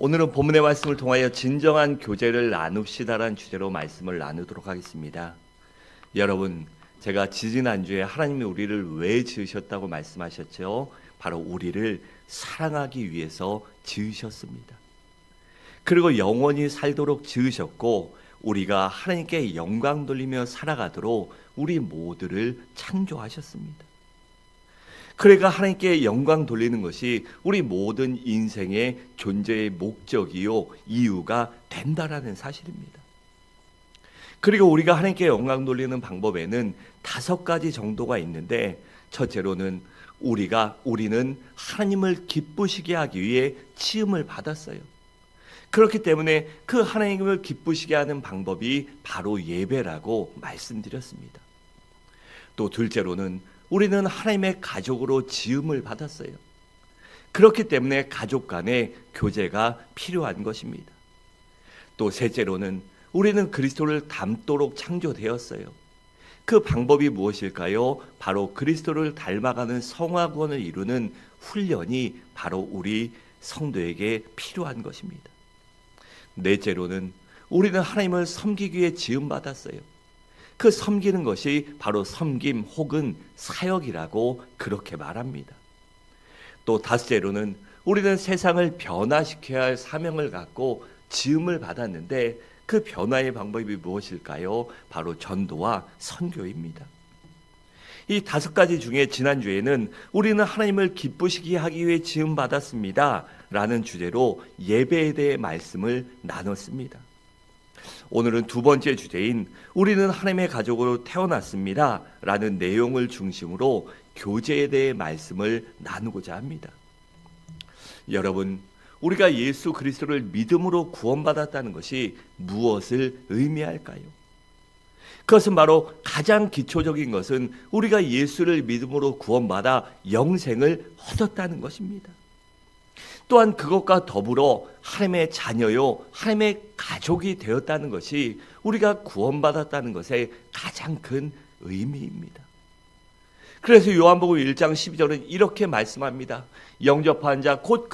오늘은 본문의 말씀을 통하여 진정한 교제를 나눕시다라는 주제로 말씀을 나누도록 하겠습니다. 여러분, 제가 지지난주에 하나님이 우리를 왜 지으셨다고 말씀하셨죠? 바로 우리를 사랑하기 위해서 지으셨습니다. 그리고 영원히 살도록 지으셨고 우리가 하나님께 영광 돌리며 살아가도록 우리 모두를 창조하셨습니다. 그러니까 하나님께 영광 돌리는 것이 우리 모든 인생의 존재의 목적이요 이유가 된다라는 사실입니다. 그리고 우리가 하나님께 영광 돌리는 방법에는 5가지 정도가 있는데, 첫째로는 우리는 하나님을 기쁘시게 하기 위해 지음을 받았어요. 그렇기 때문에 그 하나님을 기쁘시게 하는 방법이 바로 예배라고 말씀드렸습니다. 또 둘째로는 우리는 하나님의 가족으로 지음을 받았어요. 그렇기 때문에 가족 간의 교제가 필요한 것입니다. 또 셋째로는 우리는 그리스도를 닮도록 창조되었어요. 그 방법이 무엇일까요? 바로 그리스도를 닮아가는 성화권을 이루는 훈련이 바로 우리 성도에게 필요한 것입니다. 넷째로는 우리는 하나님을 섬기기 위해 지음받았어요. 그 섬기는 것이 바로 섬김 혹은 사역이라고 그렇게 말합니다. 또 5째로는 우리는 세상을 변화시켜야 할 사명을 갖고 지음을 받았는데, 그 변화의 방법이 무엇일까요? 바로 전도와 선교입니다. 이 5가지 중에 지난주에는 우리는 하나님을 기쁘시게 하기 위해 지음받았습니다 라는 주제로 예배에 대해 말씀을 나눴습니다. 오늘은 2번째 주제인 우리는 하나님의 가족으로 태어났습니다 라는 내용을 중심으로 교제에 대해 말씀을 나누고자 합니다. 여러분, 우리가 예수 그리스도를 믿음으로 구원받았다는 것이 무엇을 의미할까요? 그것은 바로 가장 기초적인 것은 우리가 예수를 믿음으로 구원받아 영생을 얻었다는 것입니다. 또한 그것과 더불어 하나님의 자녀요, 하나님의 가족이 되었다는 것이 우리가 구원받았다는 것의 가장 큰 의미입니다. 그래서 요한복음 1장 12절은 이렇게 말씀합니다. 영접한 자 곧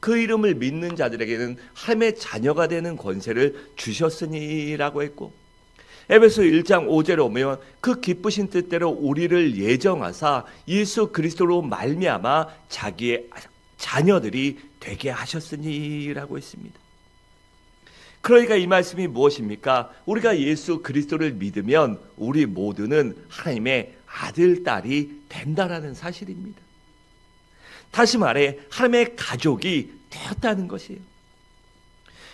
그 이름을 믿는 자들에게는 하나님의 자녀가 되는 권세를 주셨으니라고 했고, 에베소 1장 5절에 오면 그 기쁘신 뜻대로 우리를 예정하사 예수 그리스도로 말미암아 자기의 자녀들이 되게 하셨으니라고 했습니다. 그러니까 이 말씀이 무엇입니까? 우리가 예수 그리스도를 믿으면 우리 모두는 하나님의 아들, 딸이 된다라는 사실입니다. 다시 말해 하나님의 가족이 되었다는 것이에요.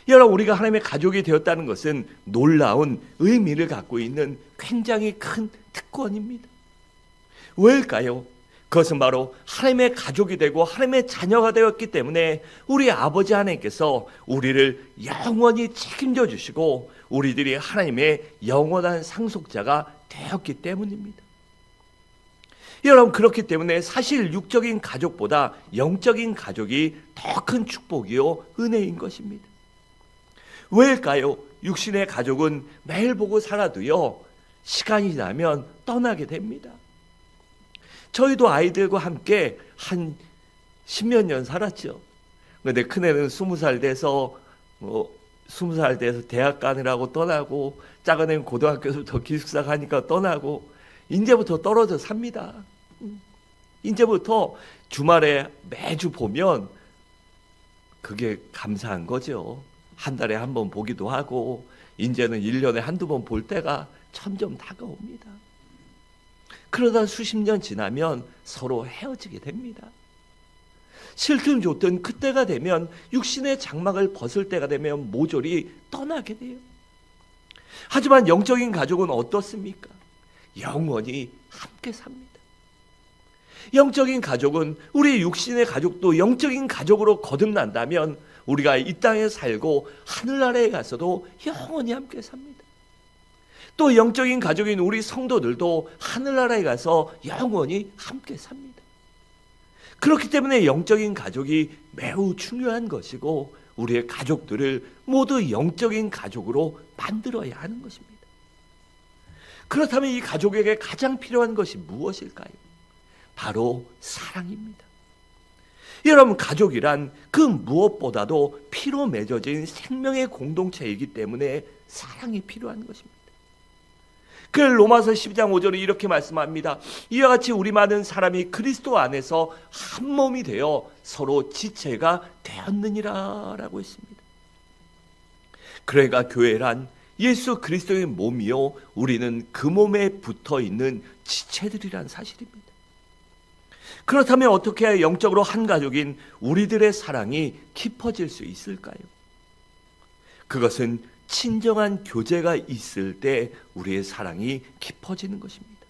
여러분, 우리가 하나님의 가족이 되었다는 것은 놀라운 의미를 갖고 있는 굉장히 큰 특권입니다. 왜일까요? 그것은 바로 하나님의 가족이 되고 하나님의 자녀가 되었기 때문에 우리 아버지 하나님께서 우리를 영원히 책임져 주시고 우리들이 하나님의 영원한 상속자가 되었기 때문입니다. 여러분, 그렇기 때문에 사실 육적인 가족보다 영적인 가족이 더 큰 축복이요 은혜인 것입니다. 왜일까요? 육신의 가족은 매일 보고 살아도요 시간이 지나면 떠나게 됩니다. 저희도 아이들과 함께 한 10몇 년 살았죠. 근데 큰애는 20살 돼서 20살 돼서 대학 가느라고 떠나고, 작은 애는 고등학교부터 기숙사 가니까 떠나고, 이제부터 떨어져 삽니다. 이제부터 주말에 매주 보면 그게 감사한 거죠. 한 달에 한 번 보기도 하고, 이제는 1년에 한두 번 볼 때가 점점 다가옵니다. 그러다 수십 년 지나면 서로 헤어지게 됩니다. 싫든 좋든 그때가 되면, 육신의 장막을 벗을 때가 되면 모조리 떠나게 돼요. 하지만 영적인 가족은 어떻습니까? 영원히 함께 삽니다. 영적인 가족은 우리 육신의 가족도 영적인 가족으로 거듭난다면 우리가 이 땅에 살고 하늘나라에 가서도 영원히 함께 삽니다. 또 영적인 가족인 우리 성도들도 하늘나라에 가서 영원히 함께 삽니다. 그렇기 때문에 영적인 가족이 매우 중요한 것이고, 우리의 가족들을 모두 영적인 가족으로 만들어야 하는 것입니다. 그렇다면 이 가족에게 가장 필요한 것이 무엇일까요? 바로 사랑입니다. 여러분, 가족이란 그 무엇보다도 피로 맺어진 생명의 공동체이기 때문에 사랑이 필요한 것입니다. 그래서 로마서 12장 5절에 이렇게 말씀합니다. 이와 같이 우리 많은 사람이 그리스도 안에서 한 몸이 되어 서로 지체가 되었느니라 라고 했습니다. 그러니까 교회란 예수 그리스도의 몸이요, 우리는 그 몸에 붙어 있는 지체들이란 사실입니다. 그렇다면 어떻게 해야 영적으로 한 가족인 우리들의 사랑이 깊어질 수 있을까요? 그것은 친정한 교제가 있을 때 우리의 사랑이 깊어지는 것입니다.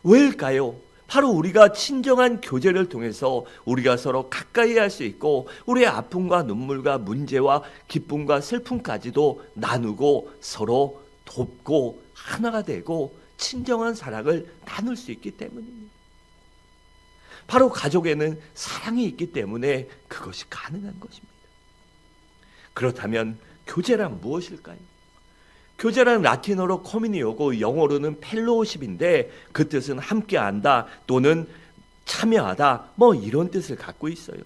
왜일까요? 바로 우리가 친정한 교제를 통해서 우리가 서로 가까이 할 수 있고 우리의 아픔과 눈물과 문제와 기쁨과 슬픔까지도 나누고 서로 돕고 하나가 되고 친정한 사랑을 나눌 수 있기 때문입니다. 바로 가족에는 사랑이 있기 때문에 그것이 가능한 것입니다. 그렇다면 교제란 무엇일까요? 교제란 라틴어로 코미니오고 영어로는 펠로우십인데 그 뜻은 함께한다 또는 참여하다 뭐 이런 뜻을 갖고 있어요.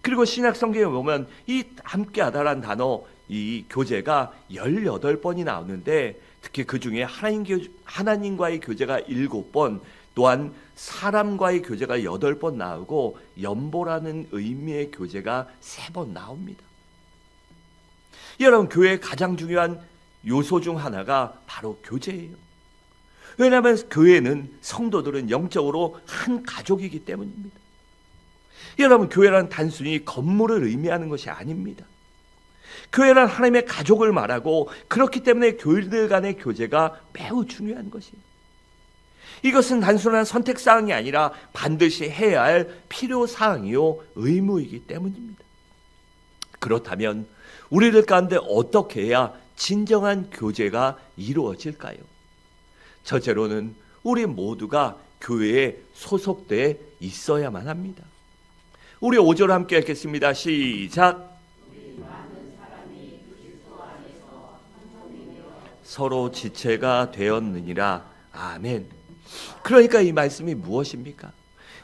그리고 신약 성경에 보면 이 함께하다란 단어, 이 교제가 18번이 나오는데 특히 그 중에 하나님과의 교제가 7번, 또한 사람과의 교제가 8번 나오고 연보라는 의미의 교제가 3번 나옵니다. 여러분, 교회의 가장 중요한 요소 중 하나가 바로 교제예요. 왜냐하면 교회는 성도들은 영적으로 한 가족이기 때문입니다. 여러분, 교회란 단순히 건물을 의미하는 것이 아닙니다. 교회란 하나님의 가족을 말하고 그렇기 때문에 교인들 간의 교제가 매우 중요한 것이에요. 이것은 단순한 선택사항이 아니라 반드시 해야 할 필요사항이요 의무이기 때문입니다. 그렇다면 우리들 가운데 어떻게 해야 진정한 교제가 이루어질까요? 첫째로는 우리 모두가 교회에 소속돼 있어야만 합니다. 우리 5절 함께 읽겠습니다. 시작. 서로 지체가 되었느니라. 아멘. 그러니까 이 말씀이 무엇입니까?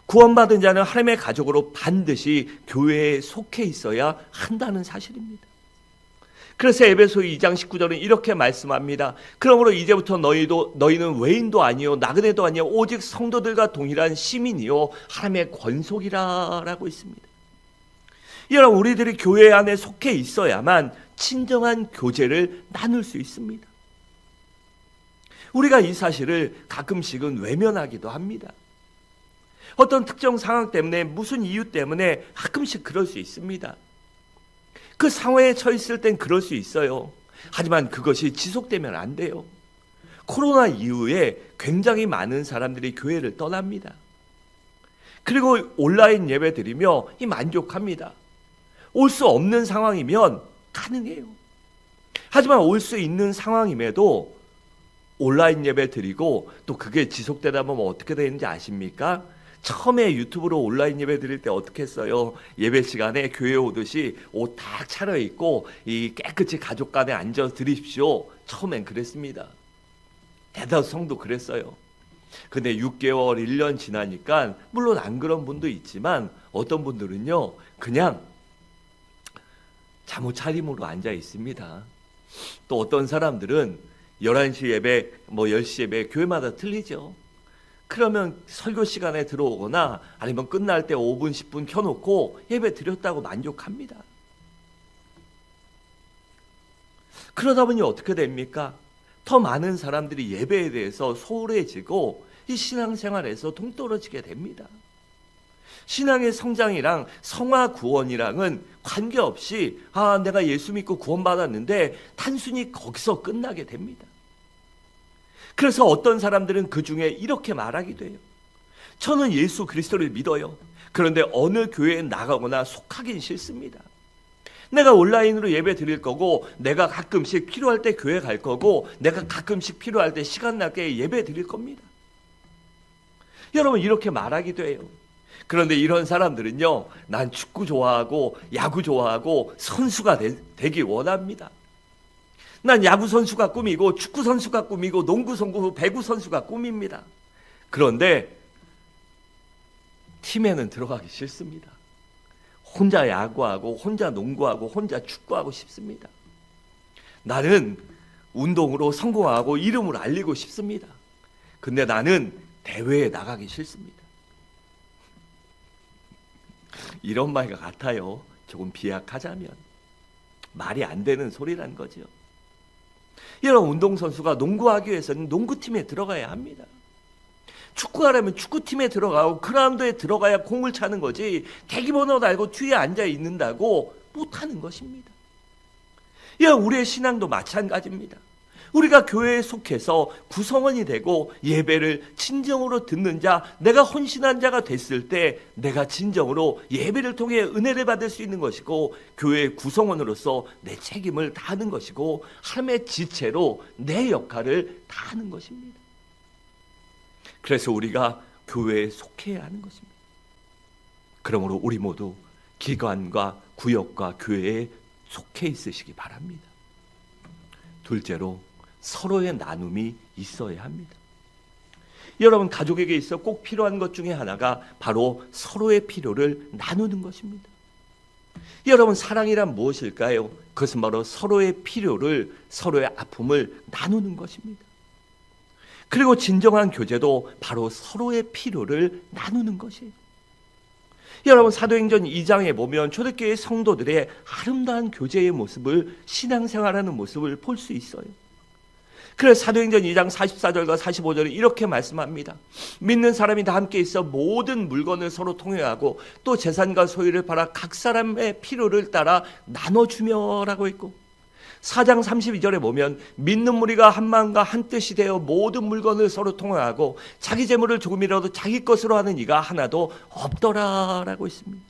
구원받은 자는 하나님의 가족으로 반드시 교회에 속해 있어야 한다는 사실입니다. 그래서 에베소 2장 19절은 이렇게 말씀합니다. 그러므로 이제부터 너희는 외인도 아니요 나그네도 아니요 오직 성도들과 동일한 시민이요 하나님의 권속이라 라고 있습니다. 여러분, 우리들이 교회 안에 속해 있어야만 진정한 교제를 나눌 수 있습니다. 우리가 이 사실을 가끔씩은 외면하기도 합니다. 어떤 특정 상황 때문에 무슨 이유 때문에 가끔씩 그럴 수 있습니다. 그 상황에 처했을 땐 그럴 수 있어요. 하지만 그것이 지속되면 안 돼요. 코로나 이후에 굉장히 많은 사람들이 교회를 떠납니다. 그리고 온라인 예배 드리며 만족합니다. 올 수 없는 상황이면 가능해요. 하지만 올 수 있는 상황임에도 온라인 예배 드리고 또 그게 지속되다 보면 어떻게 되는지 아십니까? 처음에 유튜브로 온라인 예배 드릴 때 어떻게 했어요? 예배 시간에 교회 오듯이 옷 딱 차려입고 깨끗이 가족 간에 앉아 드립시오. 처음엔 그랬습니다. 대다수 성도 그랬어요. 근데 6개월, 1년 지나니까 물론 안 그런 분도 있지만 어떤 분들은요 그냥 잠옷 차림으로 앉아 있습니다. 또 어떤 사람들은 11시 예배, 10시 예배 교회마다 틀리죠. 그러면 설교 시간에 들어오거나 아니면 끝날 때 5분, 10분 켜놓고 예배 드렸다고 만족합니다. 그러다 보니 어떻게 됩니까? 더 많은 사람들이 예배에 대해서 소홀해지고 이 신앙생활에서 동떨어지게 됩니다. 신앙의 성장이랑 성화 구원이랑은 관계없이 내가 예수 믿고 구원받았는데 단순히 거기서 끝나게 됩니다. 그래서 어떤 사람들은 그 중에 이렇게 말하기도 해요. 저는 예수 그리스도를 믿어요. 그런데 어느 교회에 나가거나 속하긴 싫습니다. 내가 온라인으로 예배 드릴 거고 내가 가끔씩 필요할 때 교회 갈 거고 내가 가끔씩 필요할 때 시간 나게 예배 드릴 겁니다. 여러분, 이렇게 말하기도 해요. 그런데 이런 사람들은요, 난 축구 좋아하고 야구 좋아하고 선수가 되기 원합니다. 난 야구 선수가 꿈이고 축구 선수가 꿈이고 농구 선수, 배구 선수가 꿈입니다. 그런데 팀에는 들어가기 싫습니다. 혼자 야구하고 혼자 농구하고 혼자 축구하고 싶습니다. 나는 운동으로 성공하고 이름을 알리고 싶습니다. 근데 나는 대회에 나가기 싫습니다. 이런 말과 같아요. 조금 비약하자면 말이 안 되는 소리란 거죠. 여러분, 운동선수가 농구하기 위해서는 농구팀에 들어가야 합니다. 축구하려면 축구팀에 들어가고 그라운드에 들어가야 공을 차는 거지, 대기번호 달고 뒤에 앉아 있는다고 못하는 것입니다. 우리의 신앙도 마찬가지입니다. 우리가 교회에 속해서 구성원이 되고 예배를 진정으로 듣는 자, 내가 헌신한 자가 됐을 때 내가 진정으로 예배를 통해 은혜를 받을 수 있는 것이고, 교회의 구성원으로서 내 책임을 다하는 것이고, 하나님의 지체로 내 역할을 다하는 것입니다. 그래서 우리가 교회에 속해야 하는 것입니다. 그러므로 우리 모두 기관과 구역과 교회에 속해 있으시기 바랍니다. 둘째로, 서로의 나눔이 있어야 합니다. 여러분, 가족에게 있어 꼭 필요한 것 중에 하나가 바로 서로의 필요를 나누는 것입니다. 여러분, 사랑이란 무엇일까요? 그것은 바로 서로의 필요를, 서로의 아픔을 나누는 것입니다. 그리고 진정한 교제도 바로 서로의 필요를 나누는 것이에요. 여러분, 사도행전 2장에 보면 초대교회 성도들의 아름다운 교제의 모습을, 신앙생활하는 모습을 볼 수 있어요. 그래서 사도행전 2장 44절과 45절에 이렇게 말씀합니다. 믿는 사람이 다 함께 있어 모든 물건을 서로 통용하고 또 재산과 소유를 팔아 각 사람의 필요를 따라 나눠주며 라고 했고, 4장 32절에 보면 믿는 무리가 한 마음과 한 뜻이 되어 모든 물건을 서로 통용하고 자기 재물을 조금이라도 자기 것으로 하는 이가 하나도 없더라 라고 했습니다.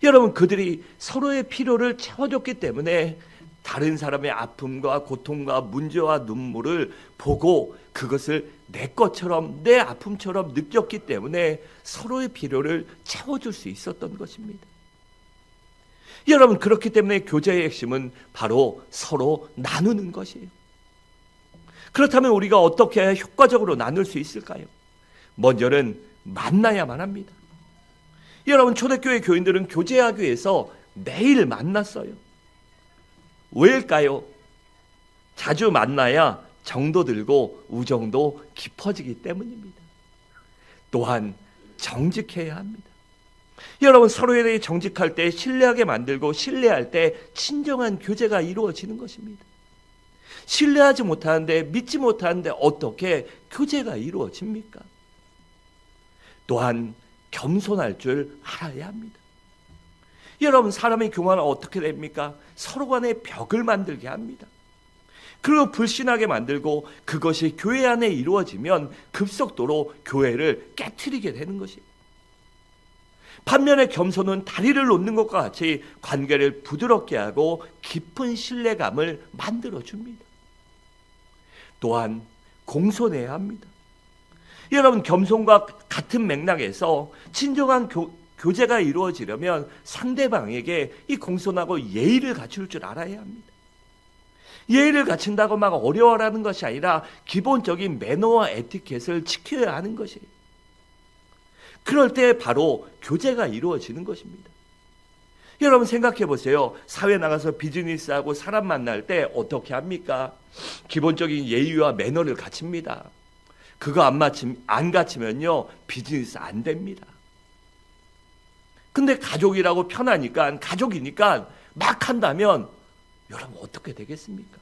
여러분, 그들이 서로의 필요를 채워줬기 때문에 다른 사람의 아픔과 고통과 문제와 눈물을 보고 그것을 내 것처럼, 내 아픔처럼 느꼈기 때문에 서로의 필요를 채워줄 수 있었던 것입니다. 여러분, 그렇기 때문에 교제의 핵심은 바로 서로 나누는 것이에요. 그렇다면 우리가 어떻게 해야 효과적으로 나눌 수 있을까요? 먼저는 만나야만 합니다. 여러분, 초대교회 교인들은 교제하기 위해서 매일 만났어요. 왜일까요? 자주 만나야 정도 들고 우정도 깊어지기 때문입니다. 또한 정직해야 합니다. 여러분, 서로에 대해 정직할 때 신뢰하게 만들고, 신뢰할 때 진정한 교제가 이루어지는 것입니다. 신뢰하지 못하는데, 믿지 못하는데 어떻게 교제가 이루어집니까? 또한 겸손할 줄 알아야 합니다. 여러분, 사람의 교만은 어떻게 됩니까? 서로 간에 벽을 만들게 합니다. 그리고 불신하게 만들고, 그것이 교회 안에 이루어지면 급속도로 교회를 깨트리게 되는 것이에요. 반면에 겸손은 다리를 놓는 것과 같이 관계를 부드럽게 하고 깊은 신뢰감을 만들어줍니다. 또한 공손해야 합니다. 여러분, 겸손과 같은 맥락에서 진정한 교제가 이루어지려면 상대방에게 이 공손하고 예의를 갖출 줄 알아야 합니다. 예의를 갖춘다고 막 어려워하는 것이 아니라 기본적인 매너와 에티켓을 지켜야 하는 것이에요. 그럴 때 바로 교제가 이루어지는 것입니다. 여러분, 생각해 보세요. 사회 나가서 비즈니스하고 사람 만날 때 어떻게 합니까? 기본적인 예의와 매너를 갖춥니다. 그거 안 갖추면요, 비즈니스 안 됩니다. 근데 가족이라고 편하니까, 가족이니까 막 한다면 여러분 어떻게 되겠습니까?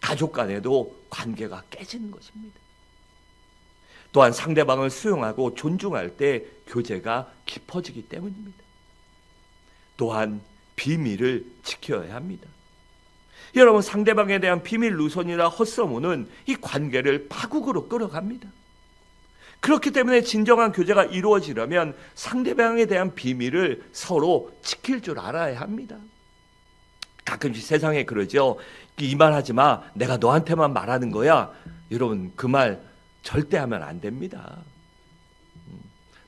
가족 간에도 관계가 깨지는 것입니다. 또한 상대방을 수용하고 존중할 때 교제가 깊어지기 때문입니다. 또한 비밀을 지켜야 합니다. 여러분, 상대방에 대한 비밀 누설이나 헛소문은 이 관계를 파국으로 끌어갑니다. 그렇기 때문에 진정한 교제가 이루어지려면 상대방에 대한 비밀을 서로 지킬 줄 알아야 합니다. 가끔씩 세상에 그러죠. 이 말 하지 마. 내가 너한테만 말하는 거야. 여러분, 그 말 절대 하면 안 됩니다.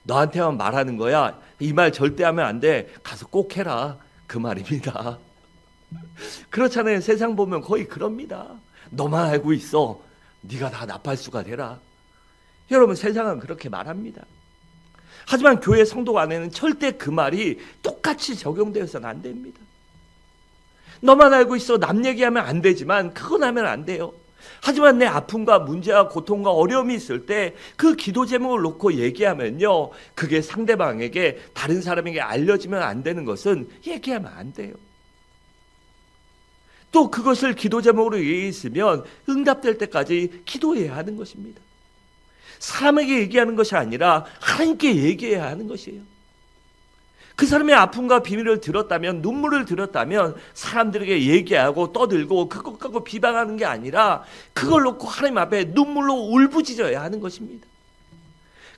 너한테만 말하는 거야. 이 말 절대 하면 안 돼. 가서 꼭 해라. 그 말입니다. 그렇잖아요. 세상 보면 거의 그럽니다. 너만 알고 있어. 네가 다 나팔수가 되라. 여러분, 세상은 그렇게 말합니다. 하지만 교회 성도 안에는 절대 그 말이 똑같이 적용되어서는 안 됩니다. 너만 알고 있어 남 얘기하면 안 되지만 그건 하면 안 돼요. 하지만 내 아픔과 문제와 고통과 어려움이 있을 때 그 기도 제목을 놓고 얘기하면요, 그게 상대방에게 다른 사람에게 알려지면 안 되는 것은 얘기하면 안 돼요. 또 그것을 기도 제목으로 얘기했으면 응답될 때까지 기도해야 하는 것입니다. 사람에게 얘기하는 것이 아니라 하나님께 얘기해야 하는 것이에요. 그 사람의 아픔과 비밀을 들었다면, 눈물을 들었다면 사람들에게 얘기하고 떠들고 그것 갖고 비방하는 게 아니라 그걸 놓고 하나님 앞에 눈물로 울부짖어야 하는 것입니다.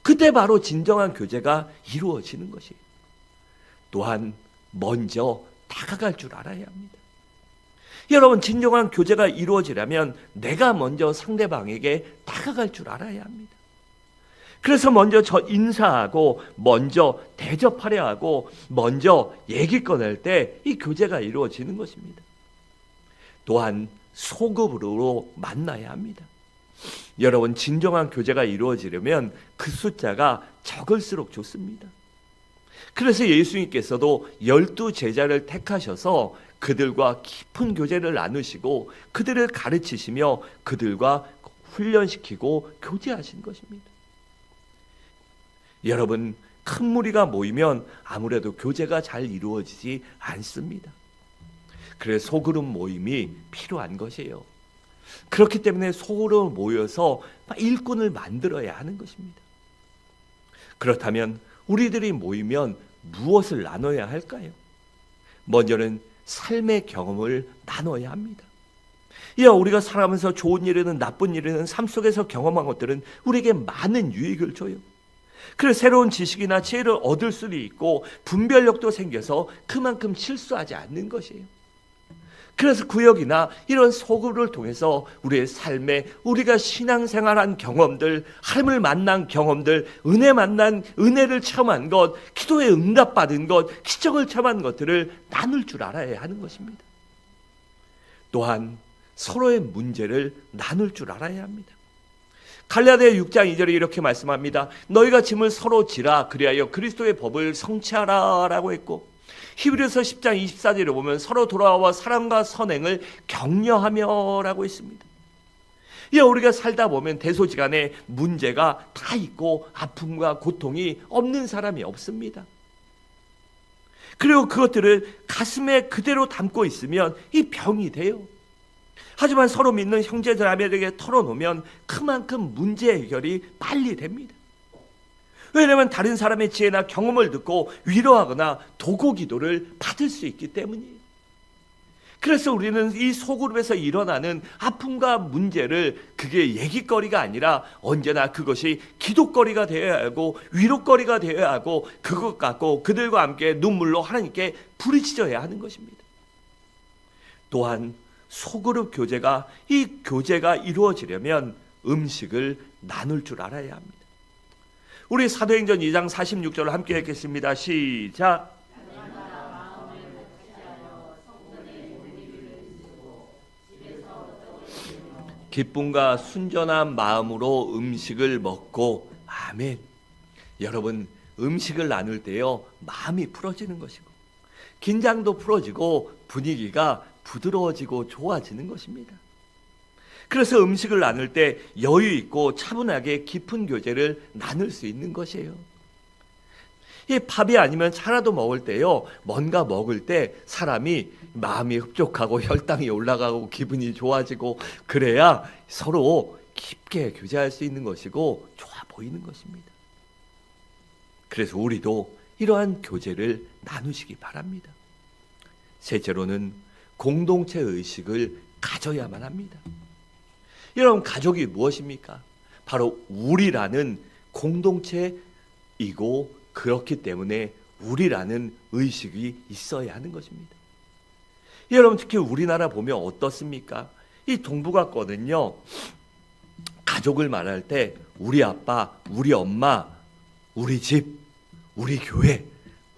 그때 바로 진정한 교제가 이루어지는 것이에요. 또한 먼저 다가갈 줄 알아야 합니다. 여러분, 진정한 교제가 이루어지려면 내가 먼저 상대방에게 다가갈 줄 알아야 합니다. 그래서 먼저 인사하고 먼저 대접하려 하고 먼저 얘기 꺼낼 때 이 교제가 이루어지는 것입니다. 또한 소급으로 만나야 합니다. 여러분, 진정한 교제가 이루어지려면 그 숫자가 적을수록 좋습니다. 그래서 예수님께서도 12 제자를 택하셔서 그들과 깊은 교제를 나누시고 그들을 가르치시며 그들과 훈련시키고 교제하신 것입니다. 여러분, 큰 무리가 모이면 아무래도 교제가 잘 이루어지지 않습니다. 그래서 소그룹 모임이 필요한 것이에요. 그렇기 때문에 소그룹 모여서 일꾼을 만들어야 하는 것입니다. 그렇다면 우리들이 모이면 무엇을 나눠야 할까요? 먼저는 삶의 경험을 나눠야 합니다. 우리가 살아가면서 좋은 일이든 나쁜 일이든 삶 속에서 경험한 것들은 우리에게 많은 유익을 줘요. 그래서 새로운 지식이나 지혜를 얻을 수도 있고 분별력도 생겨서 그만큼 실수하지 않는 것이에요. 그래서 구역이나 이런 소그룹을 통해서 우리의 삶에 우리가 신앙생활한 경험들, 하나님을 만난 경험들, 은혜를 체험한 것, 기도에 응답받은 것, 기적을 체험한 것들을 나눌 줄 알아야 하는 것입니다. 또한 서로의 문제를 나눌 줄 알아야 합니다. 갈라디아 6장 2절에 이렇게 말씀합니다. 너희가 짐을 서로 지라 그리하여 그리스도의 법을 성취하라 라고 했고, 히브리서 10장 24절에 보면 서로 돌아와 사랑과 선행을 격려하며 라고 했습니다. 우리가 살다 보면 대소지간에 문제가 다 있고 아픔과 고통이 없는 사람이 없습니다. 그리고 그것들을 가슴에 그대로 담고 있으면 이 병이 돼요. 하지만 서로 믿는 형제자매에게 털어놓으면 그만큼 문제 해결이 빨리 됩니다. 왜냐하면 다른 사람의 지혜나 경험을 듣고 위로하거나 도구 기도를 받을 수 있기 때문이에요. 그래서 우리는 이 소그룹에서 일어나는 아픔과 문제를 그게 얘기거리가 아니라 언제나 그것이 기도거리가 되어야 하고 위로거리가 되어야 하고 그것 갖고 그들과 함께 눈물로 하나님께 부르짖어야 하는 것입니다. 또한 소그룹 교제가 이 교제가 이루어지려면 음식을 나눌 줄 알아야 합니다. 우리 사도행전 2장 46절을 함께 읽겠습니다. 시작. 기쁨과 순전한 마음으로 음식을 먹고 아멘. 여러분, 음식을 나눌 때요 마음이 풀어지는 것이고 긴장도 풀어지고 분위기가 부드러워지고 좋아지는 것입니다. 그래서 음식을 나눌 때 여유 있고 차분하게 깊은 교제를 나눌 수 있는 것이에요. 이 밥이 아니면 차라도 먹을 때요, 뭔가 먹을 때 사람이 마음이 흡족하고 혈당이 올라가고 기분이 좋아지고 그래야 서로 깊게 교제할 수 있는 것이고 좋아 보이는 것입니다. 그래서 우리도 이러한 교제를 나누시기 바랍니다. 셋째로는 공동체 의식을 가져야만 합니다. 여러분, 가족이 무엇입니까? 바로 우리라는 공동체이고 그렇기 때문에 우리라는 의식이 있어야 하는 것입니다. 여러분, 특히 우리나라 보면 어떻습니까? 이 동북아권은요, 가족을 말할 때 우리 아빠, 우리 엄마, 우리 집, 우리 교회,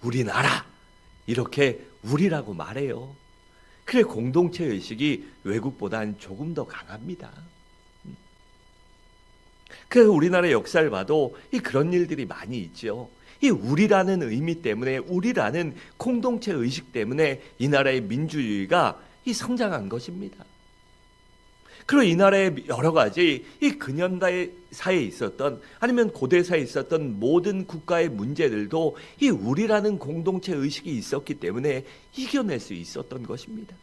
우리나라 이렇게 우리라고 말해요. 그래, 공동체 의식이 외국보다는 조금 더 강합니다. 그래서 우리나라 역사를 봐도 그런 일들이 많이 있죠. 이 우리라는 의미 때문에, 우리라는 공동체 의식 때문에 이 나라의 민주주의가 이 성장한 것입니다. 그리고 이 나라의 여러 가지 이 근현대사에 있었던, 아니면 고대사에 있었던 모든 국가의 문제들도 이 우리라는 공동체 의식이 있었기 때문에 이겨낼 수 있었던 것입니다.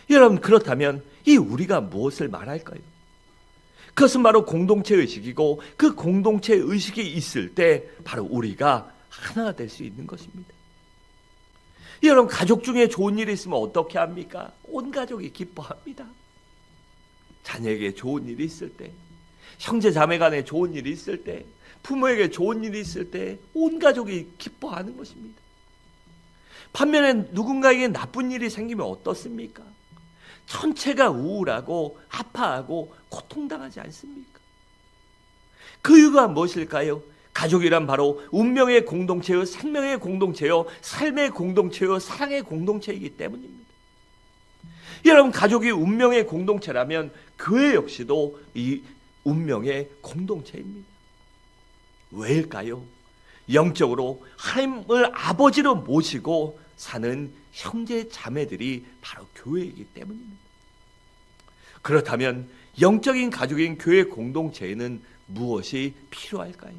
여러분, 그렇다면 이 우리가 무엇을 말할까요? 그것은 바로 공동체 의식이고, 그 공동체 의식이 있을 때 바로 우리가 하나가 될 수 있는 것입니다. 여러분, 가족 중에 좋은 일이 있으면 어떻게 합니까? 온 가족이 기뻐합니다. 자녀에게 좋은 일이 있을 때, 형제 자매 간에 좋은 일이 있을 때, 부모에게 좋은 일이 있을 때 온 가족이 기뻐하는 것입니다. 반면에 누군가에게 나쁜 일이 생기면 어떻습니까? 전체가 우울하고 아파하고 고통당하지 않습니까? 그 이유가 무엇일까요? 가족이란 바로 운명의 공동체요, 생명의 공동체요, 삶의 공동체요, 사랑의 공동체이기 때문입니다. 여러분, 가족이 운명의 공동체라면 교회 역시도 이 운명의 공동체입니다. 왜일까요? 영적으로 하나님을 아버지로 모시고 사는 형제 자매들이 바로 교회이기 때문입니다. 그렇다면 영적인 가족인 교회 공동체에는 무엇이 필요할까요?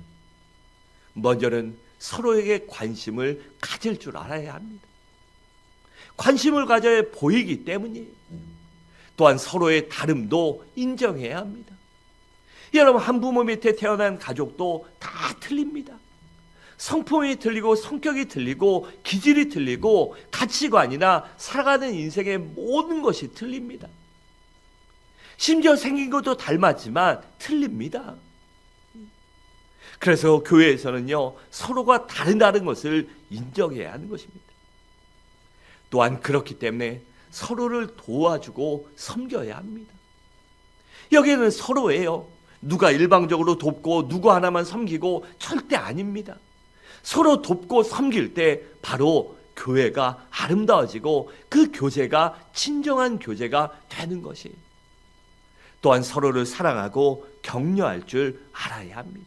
먼저는 서로에게 관심을 가질 줄 알아야 합니다. 관심을 가져야 보이기 때문이에요. 또한 서로의 다름도 인정해야 합니다. 여러분, 한 부모 밑에 태어난 가족도 다 틀립니다. 성품이 틀리고, 성격이 틀리고, 기질이 틀리고, 가치관이나 살아가는 인생의 모든 것이 틀립니다. 심지어 생긴 것도 닮았지만 틀립니다. 그래서 교회에서는요, 서로가 다른 것을 인정해야 하는 것입니다. 또한 그렇기 때문에 서로를 도와주고 섬겨야 합니다. 여기에는 서로예요. 누가 일방적으로 돕고 누구 하나만 섬기고 절대 아닙니다. 서로 돕고 섬길 때 바로 교회가 아름다워지고 그 교제가 진정한 교제가 되는 것이에요. 또한 서로를 사랑하고 격려할 줄 알아야 합니다.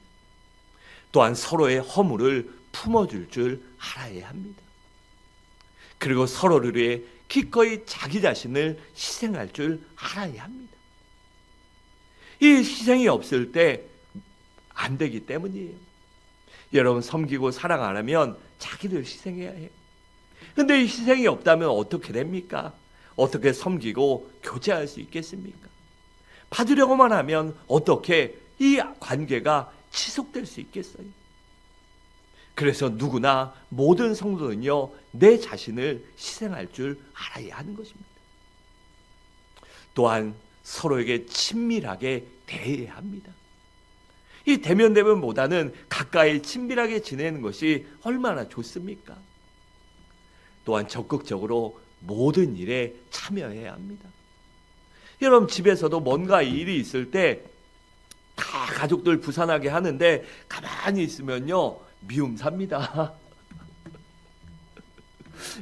또한 서로의 허물을 품어줄 줄 알아야 합니다. 그리고 서로를 위해 기꺼이 자기 자신을 희생할 줄 알아야 합니다. 이 희생이 없을 때 안 되기 때문이에요. 여러분, 섬기고 사랑 안 하면 자기를 희생해야 해요. 근데 이 희생이 없다면 어떻게 됩니까? 어떻게 섬기고 교제할 수 있겠습니까? 받으려고만 하면 어떻게 이 관계가 지속될 수 있겠어요? 그래서 누구나, 모든 성도는요, 내 자신을 희생할 줄 알아야 하는 것입니다. 또한 서로에게 친밀하게 대해야 합니다. 이 대면대면보다는 가까이 친밀하게 지내는 것이 얼마나 좋습니까? 또한 적극적으로 모든 일에 참여해야 합니다. 여러분, 집에서도 뭔가 일이 있을 때 다 가족들 부산하게 하는데 가만히 있으면요, 미움 삽니다.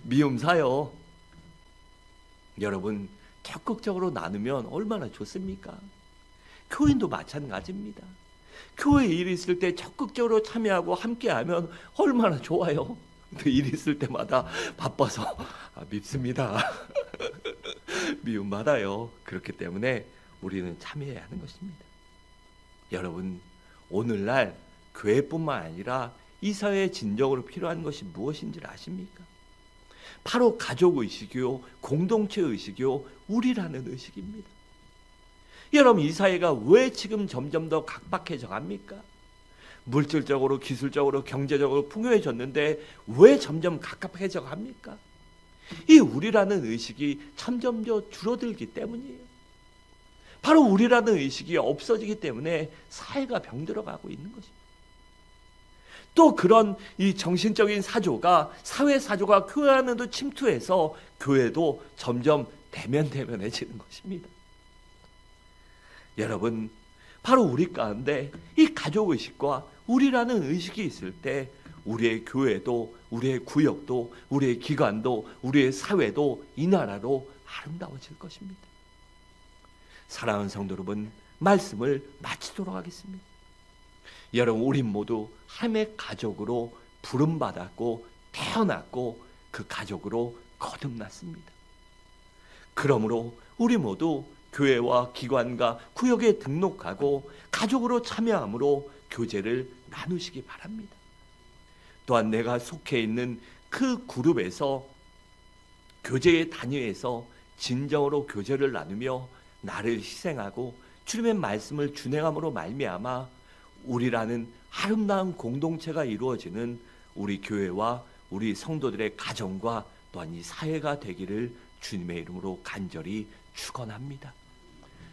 미움 사요. 여러분, 적극적으로 나누면 얼마나 좋습니까? 교인도 마찬가지입니다. 교회 일이 있을 때 적극적으로 참여하고 함께하면 얼마나 좋아요. 근데 일 있을 때마다 바빠서 밉습니다. 미움받아요. 그렇기 때문에 우리는 참여해야 하는 것입니다. 여러분, 오늘날 교회뿐만 아니라 이 사회에 진정으로 필요한 것이 무엇인지 아십니까? 바로 가족의식이요, 공동체의식이요, 우리라는 의식입니다. 여러분, 이 사회가 왜 지금 점점 더 각박해져 갑니까? 물질적으로, 기술적으로, 경제적으로 풍요해졌는데 왜 점점 각박해져 갑니까? 이 우리라는 의식이 점점 더 줄어들기 때문이에요. 바로 우리라는 의식이 없어지기 때문에 사회가 병들어가고 있는 것입니다. 또 그런 이 정신적인 사조가, 사회 사조가 교회 안에도 침투해서 교회도 점점 대면대면해지는 것입니다. 여러분, 바로 우리 가운데 이 가족의식과 우리라는 의식이 있을 때 우리의 교회도, 우리의 구역도, 우리의 기관도, 우리의 사회도, 이 나라로 아름다워질 것입니다. 사랑하는 성도 여러분, 말씀을 마치도록 하겠습니다. 여러분, 우리 모두 하나님의 가족으로 부름받았고 태어났고 그 가족으로 거듭났습니다. 그러므로 우리 모두 교회와 기관과 구역에 등록하고 가족으로 참여함으로 교제를 나누시기 바랍니다. 또한 내가 속해 있는 그 그룹에서 교제의 단위에서 진정으로 교제를 나누며 나를 희생하고 주님의 말씀을 준행함으로 말미암아 우리라는 아름다운 공동체가 이루어지는 우리 교회와 우리 성도들의 가정과 또한 이 사회가 되기를 주님의 이름으로 간절히 축원합니다.